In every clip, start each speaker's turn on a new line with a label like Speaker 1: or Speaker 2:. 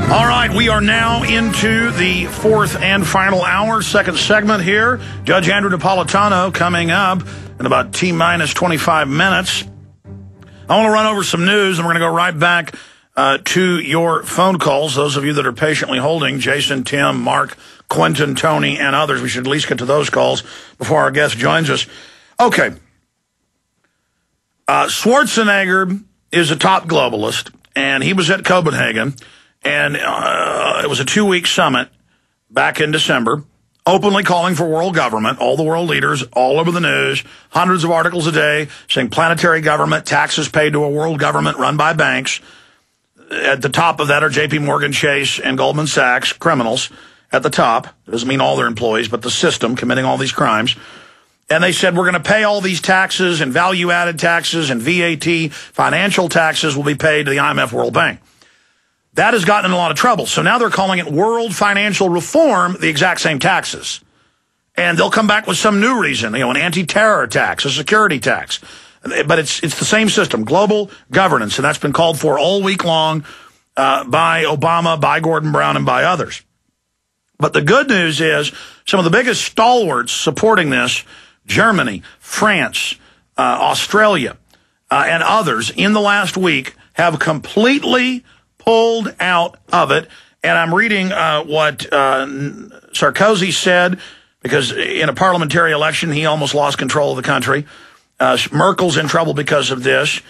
Speaker 1: All right, we are now into the fourth and final hour, second segment here. Judge Andrew Napolitano coming up in about T-minus 25 minutes. I want to run over some news, and we're going to go right back to your phone calls. Those of you that are patiently holding, Jason, Tim, Mark, Quentin, Tony, and others. We should at least get to those calls before our guest joins us. Okay. Schwarzenegger is a top globalist, and he was at Copenhagen. And it was a 2-week summit back in December, openly calling for world government, all the world leaders all over the news, hundreds of articles a day saying planetary government, taxes paid to a world government run by banks. At the top of that are J.P. Morgan Chase and Goldman Sachs, criminals at the top. It doesn't mean all their employees, but the system committing all these crimes. And they said, we're going to pay all these taxes and value-added taxes and VAT, financial taxes will be paid to the IMF World Bank. That has gotten in a lot of trouble. So now they're calling it world financial reform, the exact same taxes. And they'll come back with some new reason, an anti-terror tax, a security tax. But it's the same system, global governance. And that's been called for all week long by Obama, by Gordon Brown, and by others. But the good news is some of the biggest stalwarts supporting this, Germany, France, Australia, and others in the last week have completely pulled out of it. And I'm reading what Sarkozy said, because in a parliamentary election, he almost lost control of the country. Merkel's in trouble because of this.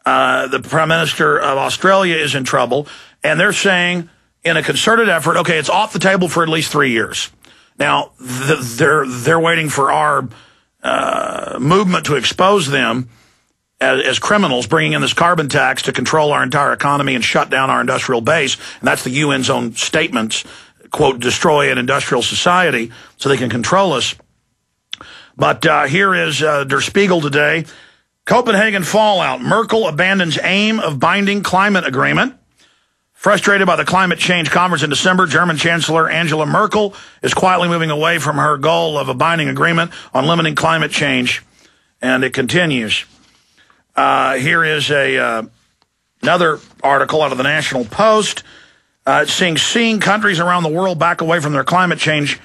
Speaker 1: The Prime Minister of Australia is in trouble. And they're saying, in a concerted effort, okay, it's off the table for at least 3 years. Now, they're waiting for our movement to expose them as criminals, bringing in this carbon tax to control our entire economy and shut down our industrial base. And that's the UN's own statements, quote, destroy an industrial society so they can control us. But here is Der Spiegel today. Copenhagen fallout. Merkel abandons aim of binding climate agreement. Frustrated by the climate change conference in December, German Chancellor Angela Merkel is quietly moving away from her goal of a binding agreement on limiting climate change. And it continues. Here is another article out of the National Post seeing countries around the world back away from their climate change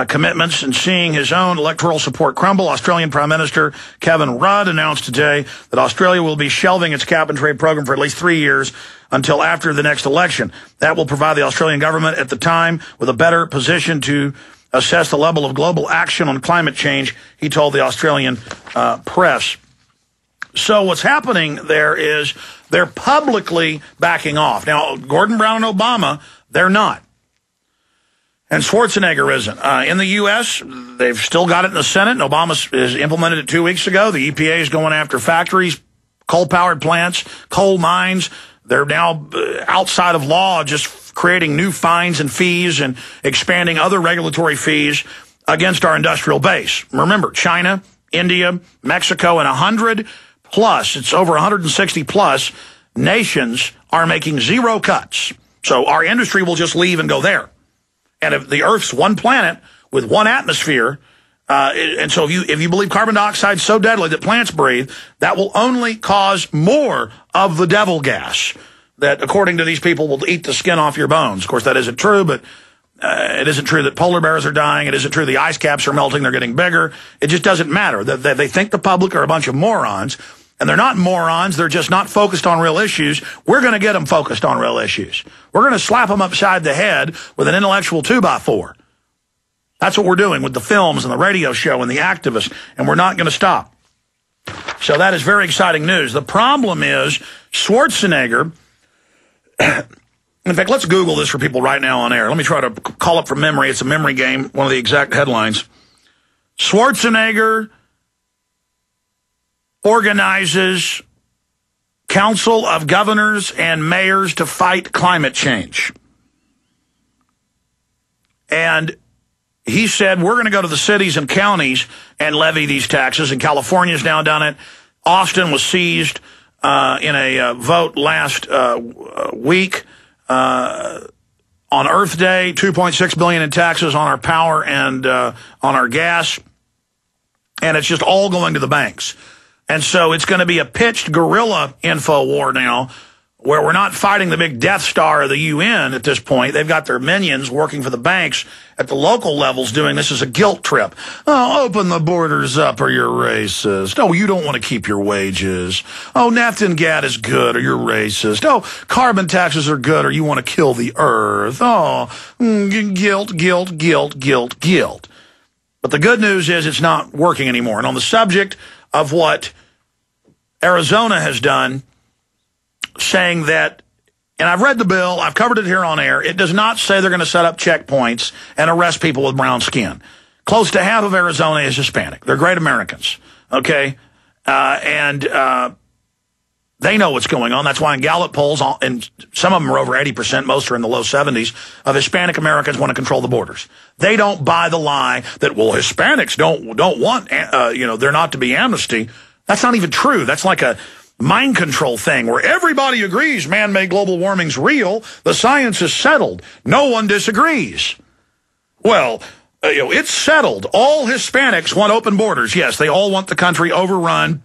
Speaker 1: commitments and seeing his own electoral support crumble. Australian Prime Minister Kevin Rudd announced today that Australia will be shelving its cap-and-trade program for at least 3 years until after the next election. That will provide the Australian government at the time with a better position to assess the level of global action on climate change, he told the Australian press. So what's happening there is they're publicly backing off. Now, Gordon Brown and Obama, they're not. And Schwarzenegger isn't. In the U.S., they've still got it in the Senate, and Obama has implemented it 2 weeks ago. The EPA is going after factories, coal-powered plants, coal mines. They're now outside of law, just creating new fines and fees and expanding other regulatory fees against our industrial base. Remember, China, India, Mexico, and 100 plus, it's over 160 plus nations are making zero cuts. So our industry will just leave and go there. And if the Earth's one planet with one atmosphere, and so if you believe carbon dioxide is so deadly that plants breathe, that will only cause more of the devil gas that, according to these people, will eat the skin off your bones. Of course, that isn't true, but it isn't true that polar bears are dying. It isn't true the ice caps are melting. They're getting bigger. It just doesn't matter. They think the public are a bunch of morons. And they're not morons. They're just not focused on real issues. We're going to get them focused on real issues. We're going to slap them upside the head with an intellectual 2x4. That's what we're doing with the films and the radio show and the activists, and we're not going to stop. So that is very exciting news. The problem is Schwarzenegger, in fact, let's Google this for people right now on air. Let me try to call up from memory. It's a memory game, one of the exact headlines. Schwarzenegger organizes Council of Governors and Mayors to fight climate change. And he said, we're going to go to the cities and counties and levy these taxes. And California's now done it. Austin was seized in a vote last week on Earth Day, $2.6 billion in taxes on our power and on our gas. And it's just all going to the banks. And so it's going to be a pitched guerrilla info war now where we're not fighting the big Death Star of the UN at this point. They've got their minions working for the banks at the local levels doing this as a guilt trip. Oh, open the borders up or you're racist. Oh, you don't want to keep your wages. Oh, naphtha and gas is good or you're racist. Oh, carbon taxes are good or you want to kill the earth. Oh, guilt, guilt, guilt, guilt, guilt. But the good news is it's not working anymore. And on the subject of what Arizona has done, saying that, and I've read the bill, I've covered it here on air, it does not say they're going to set up checkpoints and arrest people with brown skin. Close to half of Arizona is Hispanic. They're great Americans, okay? And they know what's going on. That's why in Gallup polls, and some of them are over 80%, most are in the low 70s, of Hispanic Americans want to control the borders. They don't buy the lie that, well, Hispanics don't want, they're not to be amnesty. That's not even true. That's like a mind control thing where everybody agrees man-made global warming's real. The science is settled. No one disagrees. Well, it's settled. All Hispanics want open borders. Yes, they all want the country overrun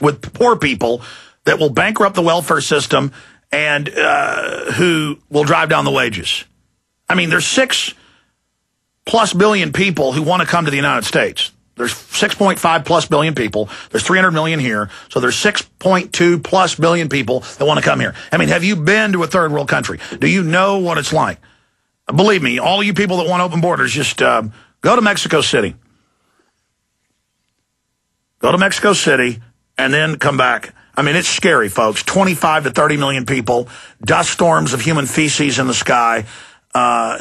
Speaker 1: with poor people that will bankrupt the welfare system and who will drive down the wages. I mean, there's 6+ billion people who want to come to the United States. There's 6.5+ billion people. There's 300 million here. So there's 6.2+ billion people that want to come here. I mean, have you been to a third world country? Do you know what it's like? Believe me, all you people that want open borders, just go to Mexico City. Go to Mexico City and then come back. I mean, it's scary, folks. 25 to 30 million people, dust storms of human feces in the sky,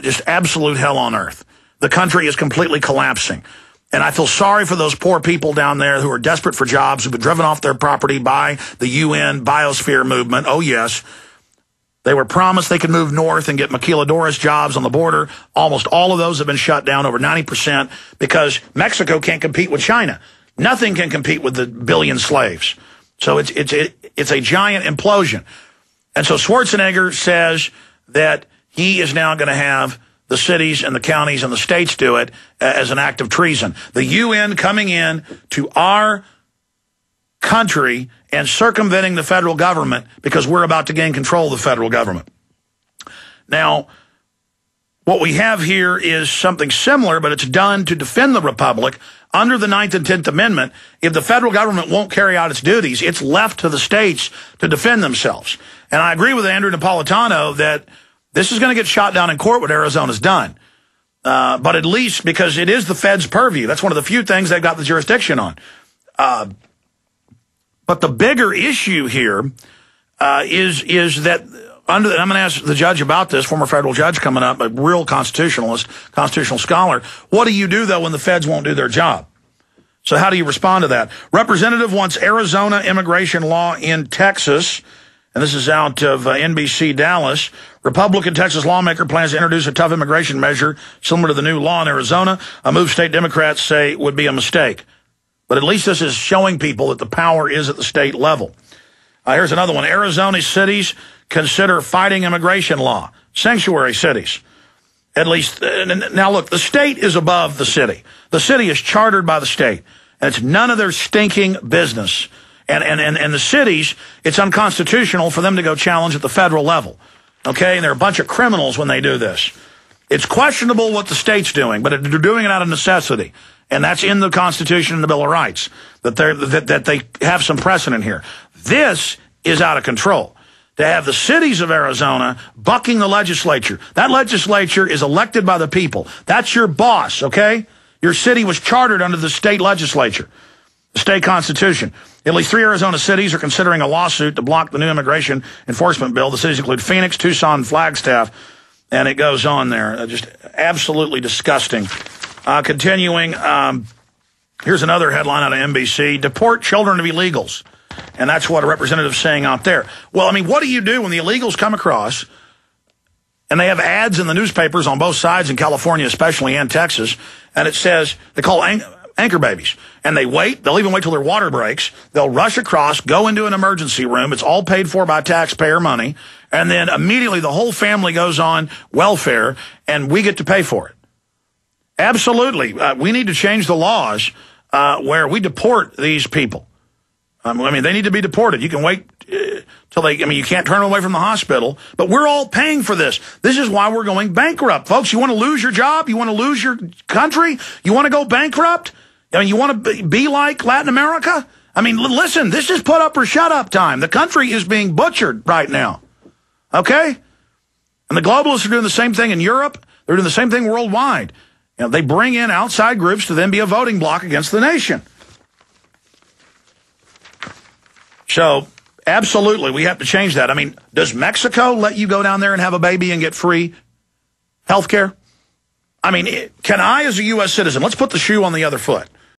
Speaker 1: just absolute hell on earth. The country is completely collapsing. And I feel sorry for those poor people down there who are desperate for jobs, who've been driven off their property by the UN biosphere movement. Oh, yes. They were promised they could move north and get maquiladoras jobs on the border. Almost all of those have been shut down, over 90%, because Mexico can't compete with China. Nothing can compete with the billion slaves. So it's a giant implosion. And so Schwarzenegger says that he is now going to have the cities and the counties and the states do it as an act of treason. The UN coming in to our country and circumventing the federal government because we're about to gain control of the federal government. Now, what we have here is something similar, but it's done to defend the republic. Under the 9th and 10th Amendment, if the federal government won't carry out its duties, it's left to the states to defend themselves. And I agree with Andrew Napolitano that this is going to get shot down in court what Arizona's done. But at least because it is the Fed's purview. That's one of the few things they've got the jurisdiction on. But the bigger issue here is that I'm going to ask the judge about this, former federal judge coming up, a real constitutionalist, constitutional scholar. What do you do, though, when the feds won't do their job? So how do you respond to that? Representative wants Arizona immigration law in Texas. And this is out of NBC Dallas. Republican Texas lawmaker plans to introduce a tough immigration measure similar to the new law in Arizona, a move state Democrats say would be a mistake. But at least this is showing people that the power is at the state level. Here's another one. Arizona cities consider fighting immigration law. Sanctuary cities. At least, now look, the state is above the city. The city is chartered by the state. And it's none of their stinking business. And the cities, it's unconstitutional for them to go challenge at the federal level. Okay? And they're a bunch of criminals when they do this. It's questionable what the state's doing, but they're doing it out of necessity. And that's in the Constitution and the Bill of Rights, that they have some precedent here. This is out of control. To have the cities of Arizona bucking the legislature. That legislature is elected by the people. That's your boss, okay? Your city was chartered under the state legislature, the state constitution. At least 3 Arizona cities are considering a lawsuit to block the new immigration enforcement bill. The cities include Phoenix, Tucson, and Flagstaff, and it goes on there. Just absolutely disgusting. Continuing, here's another headline out of NBC. Deport children of illegals. And that's what a representative's saying out there. Well, I mean, what do you do when the illegals come across and they have ads in the newspapers on both sides, in California especially and Texas, and it says they call anchor babies. And they wait. They'll even wait till their water breaks. They'll rush across, go into an emergency room. It's all paid for by taxpayer money. And then immediately the whole family goes on welfare, and we get to pay for it. Absolutely. We need to change the laws where we deport these people. I mean, they need to be deported. You can wait till they, you can't turn them away from the hospital. But we're all paying for this. This is why we're going bankrupt. Folks, you want to lose your job? You want to lose your country? You want to go bankrupt? You want to be like Latin America? Listen, this is put up or shut up time. The country is being butchered right now. Okay? And the globalists are doing the same thing in Europe. They're doing the same thing worldwide. They bring in outside groups to then be a voting bloc against the nation. So, absolutely, we have to change that. Does Mexico let you go down there and have a baby and get free health care? Can I, as a U.S. citizen, let's put the shoe on the other foot.